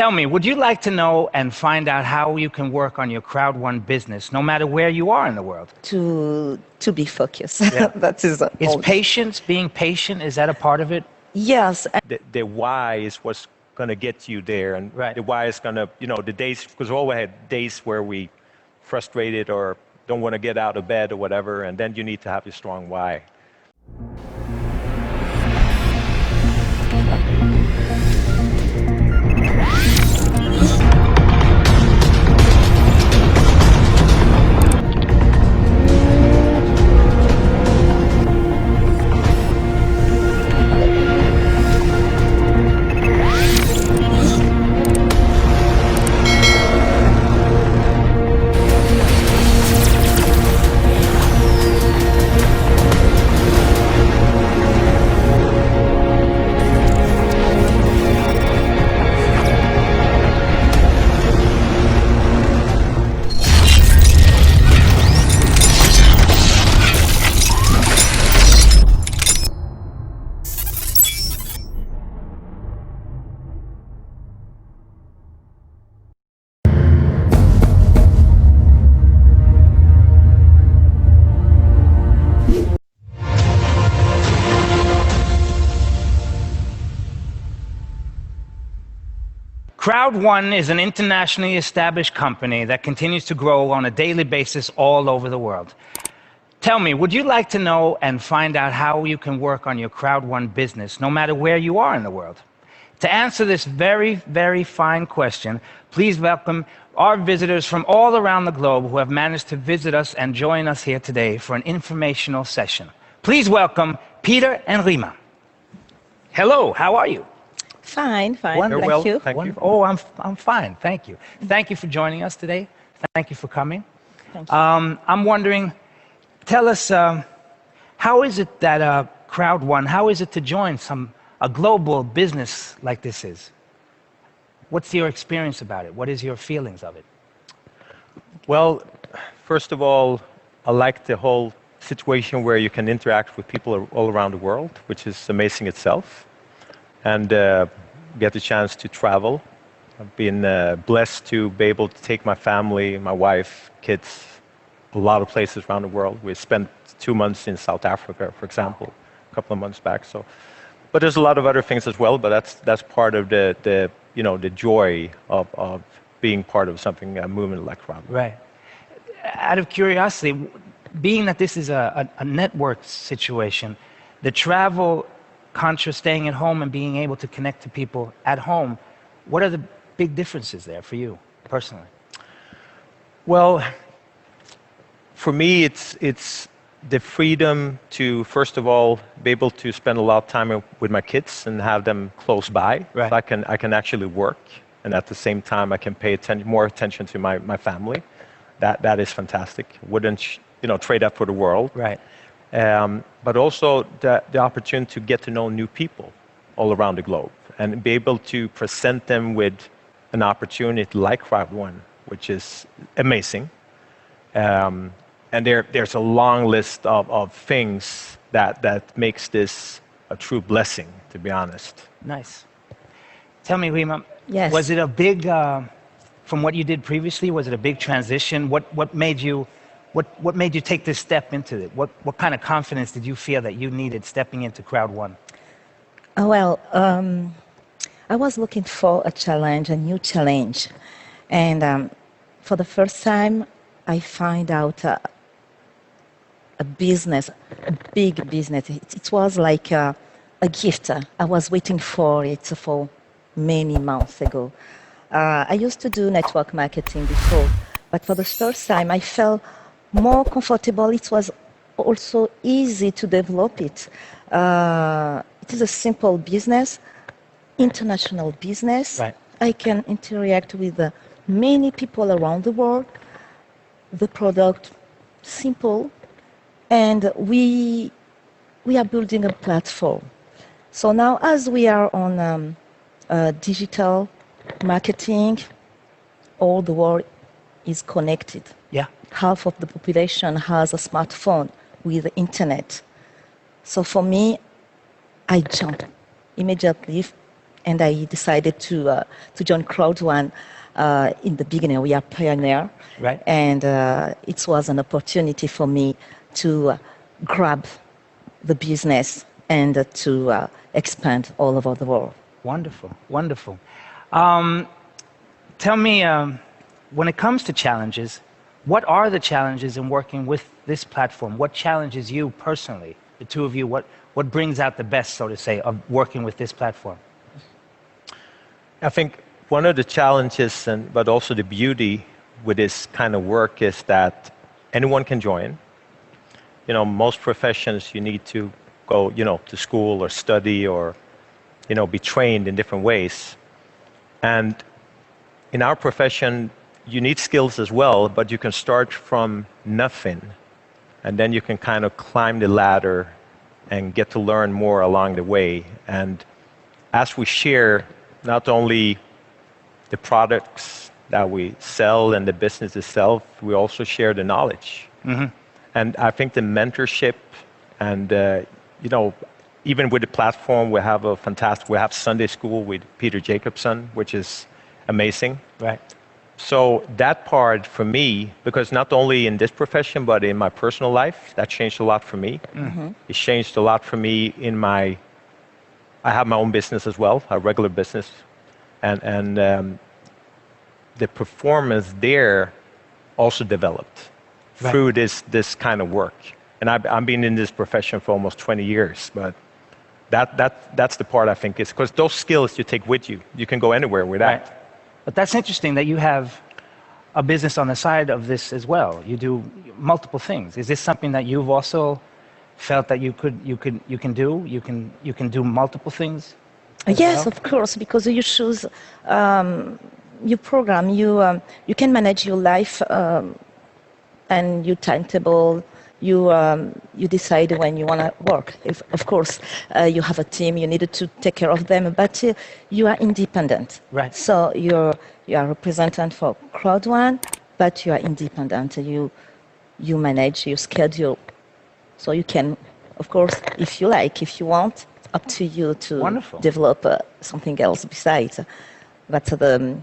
Tell me, would you like to know and find out how you can work on your Crowd1 business, no matter where you are in the world? To be focused. Yeah. That is Is patience, being patient, is that a part of it? Yes. The why is what's going to get you there, and Right. the why is going to, the days, because we all had days where we frustrated or don't want to get out of bed or whatever, and then you need to have a strong why. Crowd1 is an internationally established company that continues to grow on a daily basis all over the world. Tell me, would you like to know and find out how you can work on your Crowd1 business, no matter where you are in the world? To answer this very, very fine question, please welcome our visitors from all around the globe who have managed to visit us and join us here today for an informational session. Please welcome Peter and Rima. Hello, how are you? Fine. Wonderful. Thank you. Thank you. Oh, I'm fine, thank you. Thank you for joining us today. Thank you for coming. Thank you. I'm wondering, tell us, how is it that Crowd1, how is it to join a global business like this is? What's your experience about it? What is your feelings of it? Well, first of all, I like the whole situation where you can interact with people all around the world, which is amazing itself, and get the chance to travel. I've been blessed to be able to take my family, my wife, kids, a lot of places around the world. We spent 2 months in South Africa, for example, a couple of months back. But there's a lot of other things as well. But that's part of the joy of being part of something, a movement like Crowd1. Right. Out of curiosity, being that this is a network situation, the travel contra staying at home and being able to connect to people at home, what are the big differences there for you personally? Well, for me, it's the freedom to, first of all, be able to spend a lot of time with my kids and have them close by. Right. So I can actually work, and at the same time, I can pay more attention to my family. That is fantastic. Wouldn't trade that for the world. Right. But also the opportunity to get to know new people all around the globe and be able to present them with an opportunity like Crowd1, which is amazing. And there's a long list of things that makes this a true blessing, to be honest. Nice. Tell me, Rima, Yes. was it a big, from what you did previously, was it a big transition? What made you take this step into it? What kind of confidence did you feel that you needed stepping into Crowd1? Well, I was looking for a challenge, a new challenge. And for the first time, I find out a business, a big business. It was like a gift. I was waiting for it for many months ago. I used to do network marketing before, but for the first time, I felt more comfortable. It was also easy to develop it. It is a simple business, international business. Right. I can interact with many people around the world. The product, simple, and we are building a platform. So now, as we are on digital marketing, all the world is connected. Yeah. Half of the population has a smartphone with the internet. So for me, I jumped immediately and I decided to join Crowd1. In the beginning, we are pioneer, Right. and it was an opportunity for me to grab the business and to expand all over the world. Wonderful, wonderful. Tell me, when it comes to challenges, what are the challenges in working with this platform? What challenges you personally, the two of you? What brings out the best, so to say, of working with this platform? I think one of the challenges, but also the beauty with this kind of work is that anyone can join. You know, most professions you need to go, to school or study or, be trained in different ways. And in our profession, you need skills as well, but you can start from nothing, and then you can kind of climb the ladder and get to learn more along the way. And as we share not only the products that we sell and the business itself, we also share the knowledge. Mm-hmm. And I think the mentorship and, even with the platform, we have Sunday school with Peter Jacobson, which is amazing. Right. So that part for me, because not only in this profession, but in my personal life, that changed a lot for me. Mm-hmm. It changed a lot for me I have my own business as well, a regular business. And the performance there also developed through this kind of work. And I've been in this profession for almost 20 years, but that's the part I think is, because those skills you take with you. You can go anywhere with that. Right. But that's interesting that you have a business on the side of this as well. You do multiple things. Is this something that you've also felt that you can do? You can do multiple things? Yes, of course, because you choose your program, you can manage your life and your timetable. You decide when you want to work. If, of course, you have a team, you need to take care of them, but you are independent. Right. So you are a representative for Crowd1, but you are independent. You manage your schedule, so you can, of course, if you like, if you want, up to you to Wonderful. Develop something else besides. But the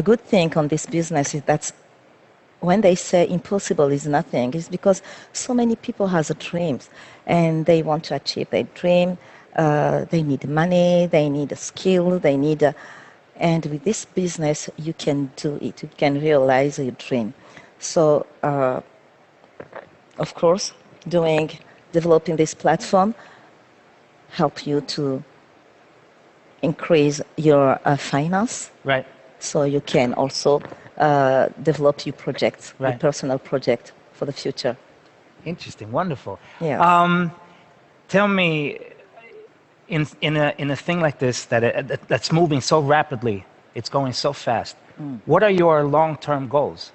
good thing on this business is that when they say impossible is nothing, it's because so many people have dreams and they want to achieve their dream. They need money, they need a skill, and with this business, you can do it. You can realize your dream. So, of course, developing this platform help you to increase your finance. Right. So you can also develop your projects, your Right. personal project for the future. Interesting. Wonderful. Yeah. Tell me, in a thing like this that's moving so rapidly, it's going so fast. What are your long-term goals?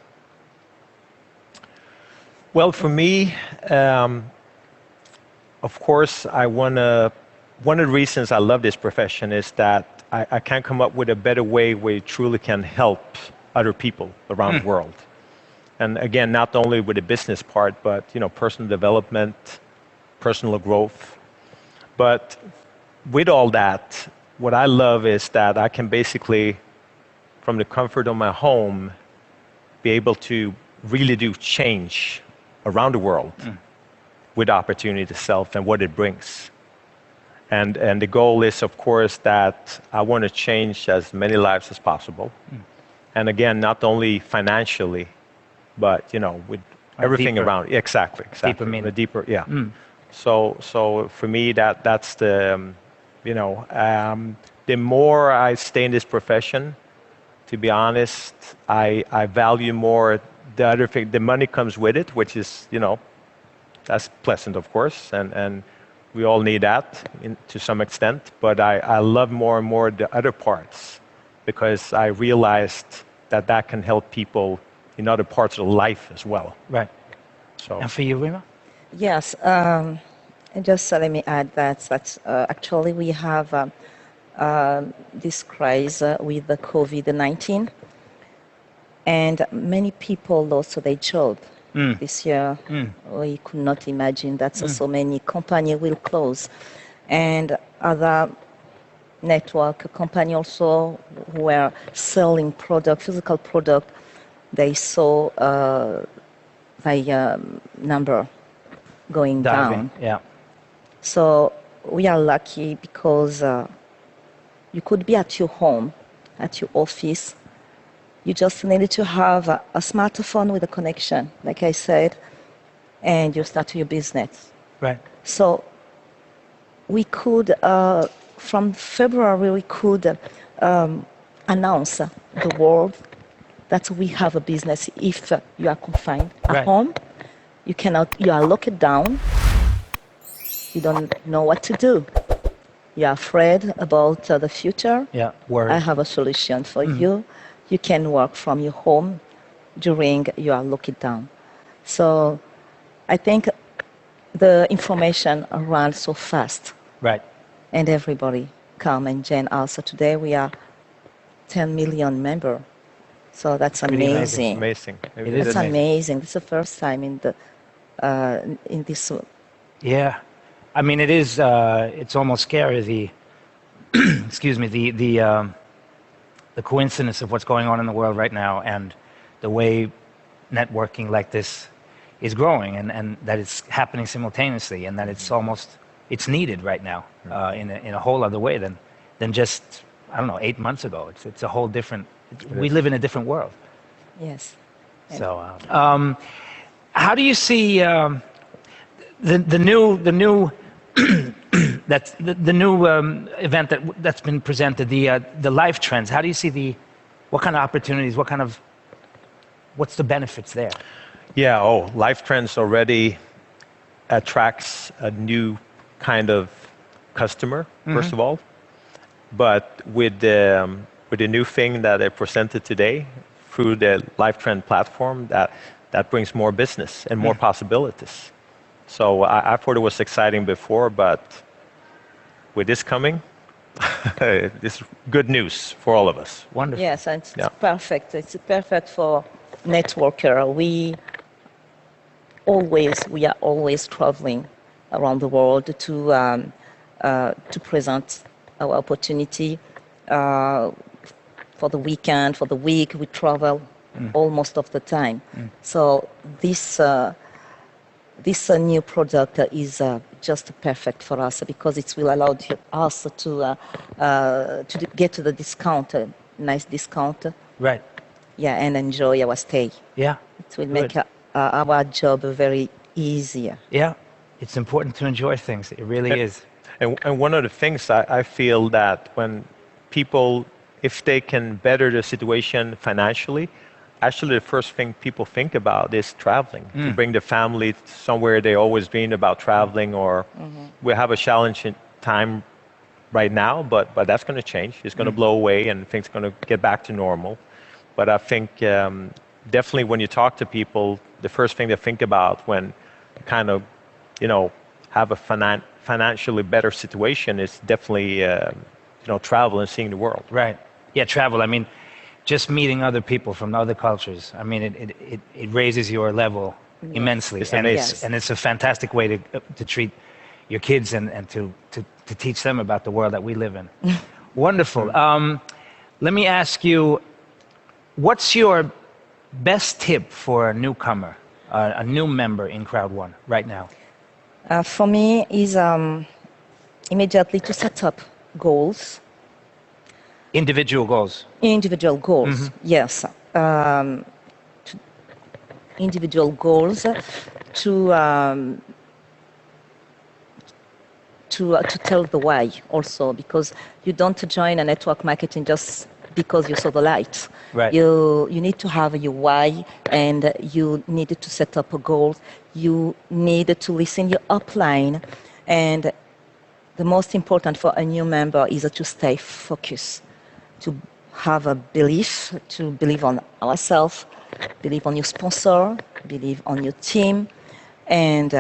Well, for me, of course, one of the reasons I love this profession is that I can't come up with a better way where you truly can help other people around the world. And again, not only with the business part, but personal development, personal growth. But with all that, what I love is that I can basically, from the comfort of my home, be able to really do change around the world with opportunity itself and what it brings. And the goal is, of course, that I want to change as many lives as possible. And again, not only financially, but with everything deeper. around. Exactly. Deeper meaning. The deeper, yeah. So for me, that's the, the more I stay in this profession, to be honest, I value more the other thing. The money comes with it, which is, that's pleasant, of course, and we all need that to some extent. But I love more and more the other parts, because I realized that can help people in other parts of life as well. Right. So. And for you, Rima? Yes. And just let me add that actually we have this crisis with the COVID-19, and many people lost their job. This year, we could not imagine that so many companies will close. And other network company also who were selling product, physical product. They saw the number going Diving. down. Yeah. So we are lucky because you could be at your home, at your office. You just needed to have a smartphone with a connection, like I said, and you start your business. Right. So we could, from February, we could announce the world that we have a business. If you are confined at Right. home, you are locked down, you don't know what to do. You are afraid about the future. Yeah. Worried. I have a solution for you. You can work from your home during you are locked down. So I think the information runs so fast, Right. and everybody come and join us. So today we are 10 million members. So that's Pretty amazing. Amazing. It is That's amazing. amazing. It's the first time in this. Yeah. I mean, it is. It's almost scary. Excuse me. The coincidence of what's going on in the world right now, and the way networking like this is growing, and that it's happening simultaneously, and that it's needed right now in a whole other way than just, I don't know, 8 months ago. It's a whole different. We live in a different world. Yes. So, how do you see the new that's the new event that's been presented, the life trends? How do you see what kind of opportunities? What's the benefits there? Yeah, Life Trends already attracts a new kind of customer, first of all. But with the new thing that I presented today through the Life Trend platform, that brings more business and more possibilities. So I thought it was exciting before, but with this coming, it's good news for all of us. Wonderful. Yes, and it's perfect. It's perfect for networker. We are always traveling around the world to present our opportunity. For the weekend, for the week, we travel almost of the time. So this new product is just perfect for us because it will allow us to get to the discount, nice discount. Right. Yeah, and enjoy our stay. Yeah. It will make our job very easier. Yeah. It's important to enjoy things. It really is. And one of the things I feel that when people, if they can better the situation financially, actually the first thing people think about is traveling, to bring the family somewhere they always dreamed about traveling, or we have a challenging time right now, but that's going to change. It's going to blow away and things are going to get back to normal. But I think definitely when you talk to people, the first thing they think about when kind of, have a financially better situation is definitely, travel and seeing the world. Right. Yeah, travel. I mean, just meeting other people from other cultures. I mean, it raises your level immensely. It's and amazing. it's a fantastic way to treat your kids and to teach them about the world that we live in. Wonderful. Let me ask you, what's your best tip for a newcomer, a new member in Crowd1 right now? For me, is immediately to set up goals. Individual goals. Individual goals, yes. Individual goals to tell the why also, because you don't join a network marketing just because you saw the lights. Right. You need to have your why, and you need to set up a goal. You need to listen your upline, and the most important for a new member is to stay focused, to have a belief, to believe on ourselves, believe on your sponsor, believe on your team, and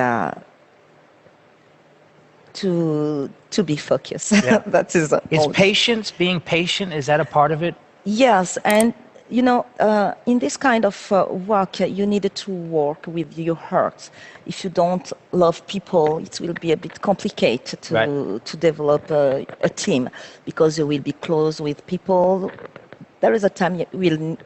to be focused. Yeah. That is Is patience, being patient, is that a part of it? Yes, and you know, in this kind of work, you need to work with your heart. If you don't love people, it will be a bit complicated to develop a team, because you will be close with people. There is a time you will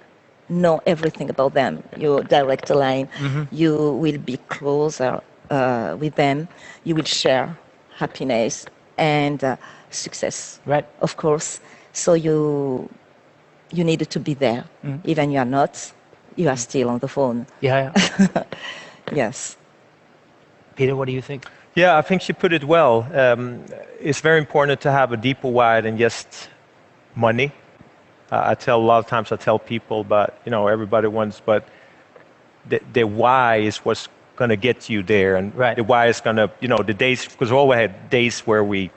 know everything about them, your direct line. You will be closer with them. You will share happiness and success, of course. So you needed to be there. Even you are not, you are still on the phone. Yeah. Yes. Peter, what do you think? Yeah, I think she put it well. It's very important to have a deeper why than just money. I tell a lot of times, I tell people, but everybody wants, but the why is what's going to get you there, and the why is going to, the days, because we all had days where we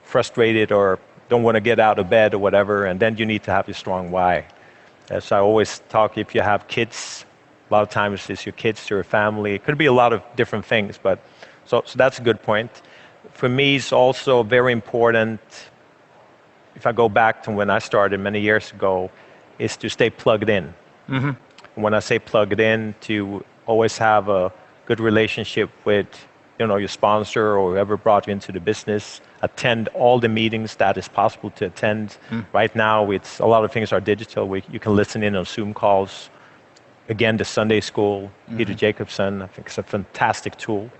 frustrated or don't want to get out of bed or whatever, and then you need to have a strong why. So I always talk, if you have kids, a lot of times it's your kids, your family. It could be a lot of different things, but so that's a good point. For me, it's also very important, if I go back to when I started many years ago, is to stay plugged in. When I say plugged in, to always have a good relationship with your sponsor or whoever brought you into the business, attend all the meetings that is possible to attend. Right now, it's a lot of things are digital. You can listen in on Zoom calls. Again, the Sunday School, Peter Jacobson, I think it's a fantastic tool.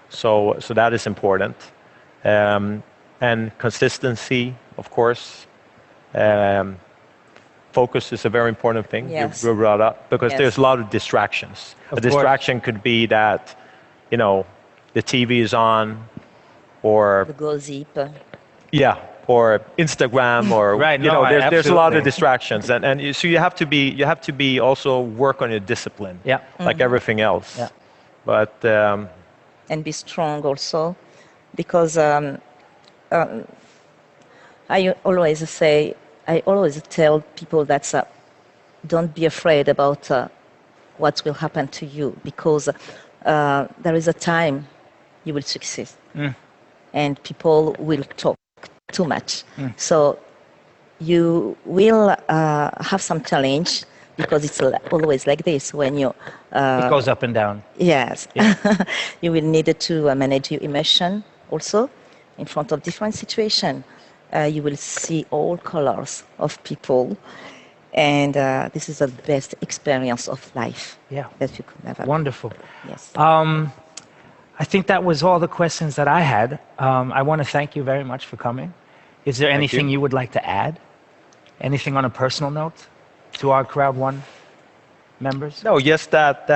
So that is important. And consistency, of course. Focus is a very important thing you brought up, because there's a lot of distractions. A distraction could be that, the TV is on, or the gossip. Or Instagram, or there's a lot of distractions, and so you have to be also work on your discipline, like everything else. But and be strong also, because I always tell people that don't be afraid about what will happen to you, because there is a time you will succeed, and people will talk too much. So you will have some challenge, because it's always like this when you... it goes up and down. Yes. You will need to manage your emotion also in front of different situations. You will see all colors of people, and this is the best experience of life that you could never. Wonderful. Yes. I think that was all the questions that I had. I want to thank you very much for coming. Is there anything you would like to add? Anything on a personal note to our Crowd1 members? No, yes, that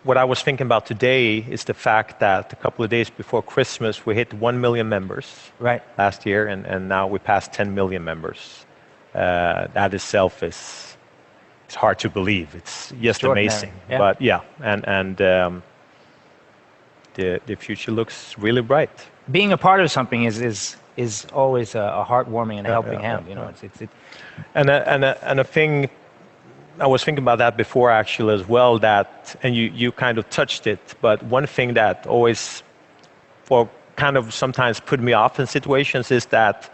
what I was thinking about today is the fact that a couple of days before Christmas, we hit 1 million members last year, and now we passed 10 million members. That itself is hard to believe. It's just amazing. But the future looks really bright. Being a part of something is always a heartwarming and a helping hand. And a thing, I was thinking about that before actually as well, that, and you kind of touched it, but one thing that always, or kind of sometimes put me off in situations is that,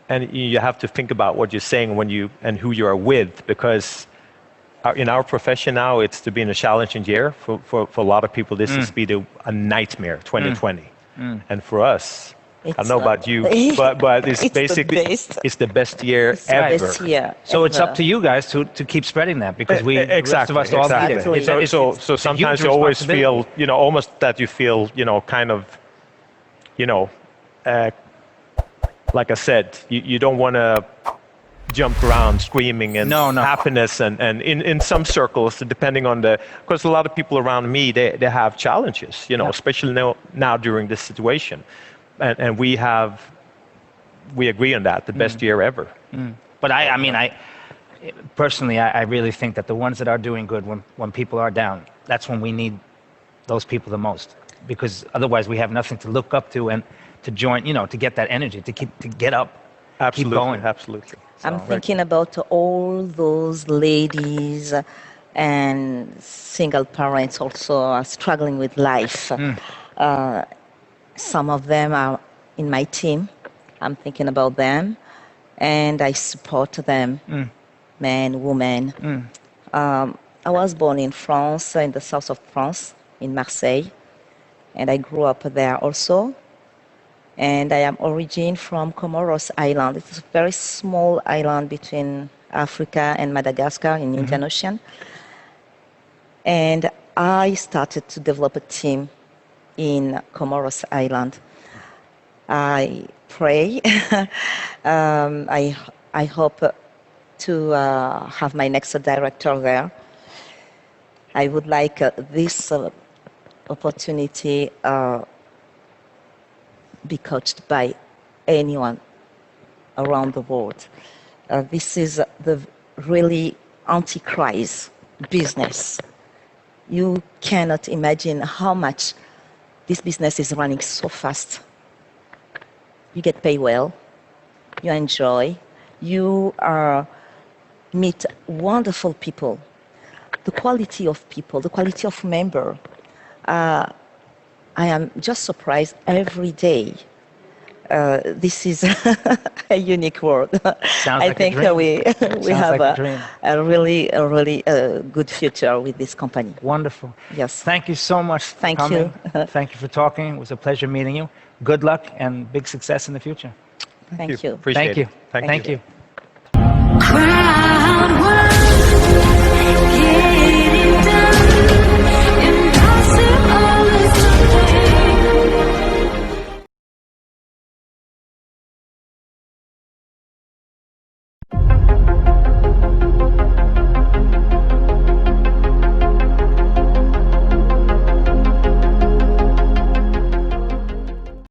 and you have to think about what you're saying when you, and who you are with, because in our profession now, it's to be in a challenging year. For a lot of people, this has been a nightmare, 2020. And for us, I don't know about you, but it's basically it's the best year ever. Best year so it's up to you guys to keep spreading that, because the rest of us all need it. So sometimes you always feel, almost that you feel, kind of, like I said, you don't want to jump around screaming and happiness, and in some circles, depending on because a lot of people around me, they have challenges, especially now during this situation. And we agree on that, the best year ever. But I personally, I really think that the ones that are doing good, when people are down, that's when we need those people the most, because otherwise we have nothing to look up to and to join, to get that energy, to get up, keep going. Absolutely. I'm thinking about all those ladies and single parents also are struggling with life. Some of them are in my team. I'm thinking about them, and I support them men, women. I was born in France, in the south of France, in Marseille, and I grew up there also. And I am origin from Comoros Island. It's a very small island between Africa and Madagascar in Indian Ocean. And I started to develop a team in Comoros Island. I pray. I hope to have my next director there. I would like this opportunity be coached by anyone around the world. This is the really anti-crisis business. You cannot imagine how much this business is running so fast. You get paid well, you enjoy, you meet wonderful people. The quality of people, the quality of member. I am just surprised every day. This is a unique world. Sounds I like think a dream. we have like a dream. a really good future with this company. Wonderful. Yes. Thank you so much for Thank coming. you. Thank you for talking. It was a pleasure meeting you. Good luck and big success in the future. Thank you. Appreciate Thank you. it. Thank you.